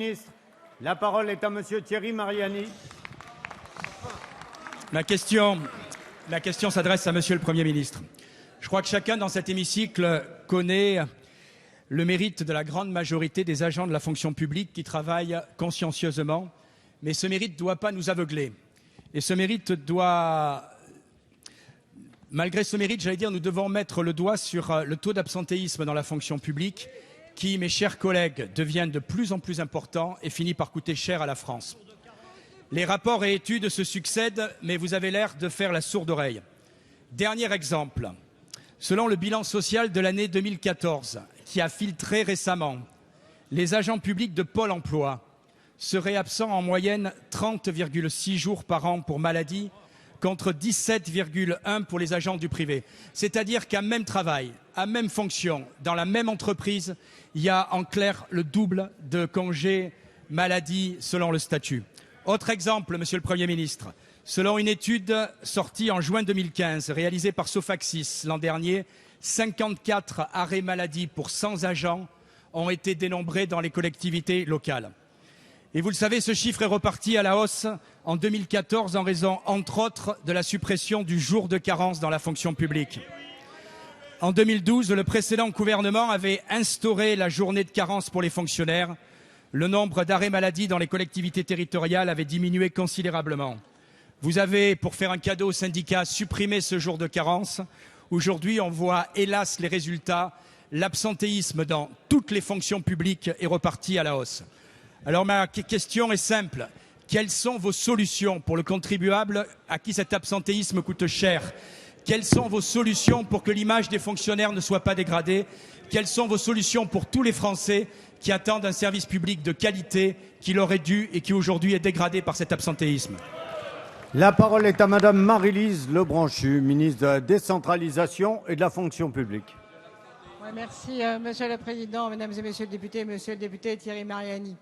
ministre. La parole est à Monsieur Thierry Mariani. Ma question s'adresse à Monsieur le Premier ministre. Je crois que chacun dans cet hémicycle connaît le mérite de la grande majorité des agents de la fonction publique qui travaillent consciencieusement, mais ce mérite ne doit pas nous aveugler. Et malgré ce mérite, nous devons mettre le doigt sur le taux d'absentéisme dans la fonction publique qui, mes chers collègues, devient de plus en plus important et finit par coûter cher à la France. Les rapports et études se succèdent, mais vous avez l'air de faire la sourde oreille. Dernier exemple. Selon le bilan social de l'année 2014, qui a filtré récemment, les agents publics de Pôle emploi seraient absents en moyenne 30,6 jours par an pour maladie, contre 17,1 pour les agents du privé. C'est-à-dire qu'à même travail, à même fonction, dans la même entreprise, il y a en clair le double de congés maladie selon le statut. Autre exemple, Monsieur le Premier ministre. Selon une étude sortie en juin 2015, réalisée par Sofaxis l'an dernier, 54 arrêts maladie pour 100 agents ont été dénombrés dans les collectivités locales. Et vous le savez, ce chiffre est reparti à la hausse en 2014 en raison, entre autres, de la suppression du jour de carence dans la fonction publique. En 2012, le précédent gouvernement avait instauré la journée de carence pour les fonctionnaires. Le nombre d'arrêts maladie dans les collectivités territoriales avait diminué considérablement. Vous avez, pour faire un cadeau aux syndicats, supprimé ce jour de carence. Aujourd'hui, on voit, hélas, les résultats. L'absentéisme dans toutes les fonctions publiques est reparti à la hausse. Alors ma question est simple. Quelles sont vos solutions pour le contribuable à qui cet absentéisme coûte cher? Quelles sont vos solutions pour que l'image des fonctionnaires ne soit pas dégradée? Quelles sont vos solutions pour tous les Français qui attendent un service public de qualité qui leur est dû et qui aujourd'hui est dégradé par cet absentéisme? La parole est à Madame Marie-Lise Lebranchu, ministre de la décentralisation et de la fonction publique. Ouais, merci, Monsieur le Président, Mesdames et Messieurs le député, Monsieur le député Thierry Mariani.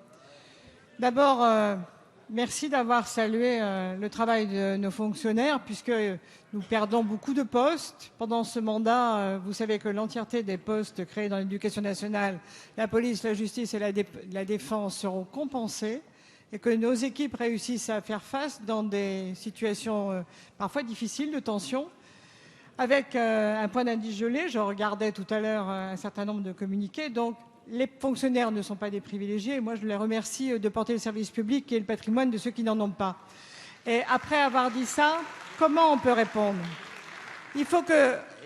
D'abord, merci d'avoir salué le travail de nos fonctionnaires, puisque nous perdons beaucoup de postes. Pendant ce mandat, vous savez que l'entièreté des postes créés dans l'éducation nationale, la police, la justice et la défense seront compensés et que nos équipes réussissent à faire face dans des situations parfois difficiles de tension. Avec un point d'indice gelé, je regardais tout à l'heure un certain nombre de communiqués, donc les fonctionnaires ne sont pas des privilégiés. Moi, je les remercie de porter le service public et le patrimoine de ceux qui n'en ont pas. Et après avoir dit ça, comment on peut répondre ? Il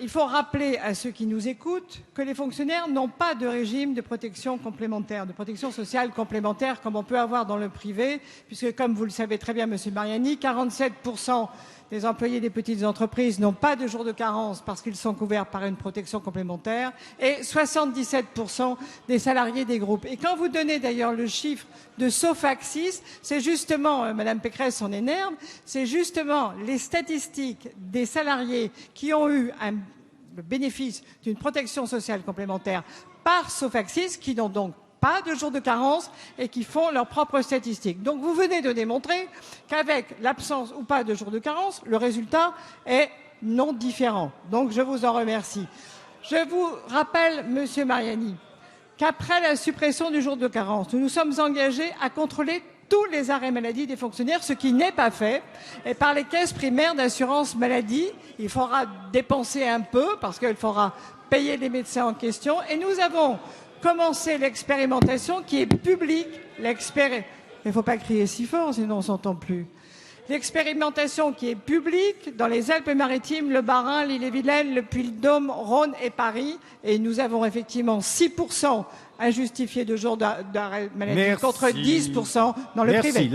faut rappeler à ceux qui nous écoutent que les fonctionnaires n'ont pas de régime de protection complémentaire, de protection sociale complémentaire comme on peut avoir dans le privé, puisque comme vous le savez très bien, Monsieur Mariani, 47% des employés des petites entreprises n'ont pas de jour de carence parce qu'ils sont couverts par une protection complémentaire et 77% des salariés des groupes. Et quand vous donnez d'ailleurs le chiffre de Sofaxis, c'est justement, Madame Pécresse s'en énerve, c'est justement les statistiques des salariés qui ont eu le bénéfice d'une protection sociale complémentaire par Sofaxis qui n'ont donc pas de jour de carence et qui font leurs propres statistiques. Donc vous venez de démontrer qu'avec l'absence ou pas de jour de carence, le résultat est non différent. Donc je vous en remercie. Je vous rappelle, Monsieur Mariani, qu'après la suppression du jour de carence, nous nous sommes engagés à contrôler tous les arrêts maladie des fonctionnaires, ce qui n'est pas fait. Et par les caisses primaires d'assurance maladie, il faudra dépenser un peu parce qu'il faudra payer les médecins en question. Et nous avons commencé l'expérimentation qui est publique. Il ne faut pas crier si fort, sinon on ne s'entend plus. L'expérimentation qui est publique dans les Alpes-Maritimes, le Bas-Rhin, l'Ille-et-Vilaine, le Puy-de-Dôme, Rhône et Paris. Et nous avons effectivement 6% injustifiés de jours d'arrêt maladie contre 10% dans le privé.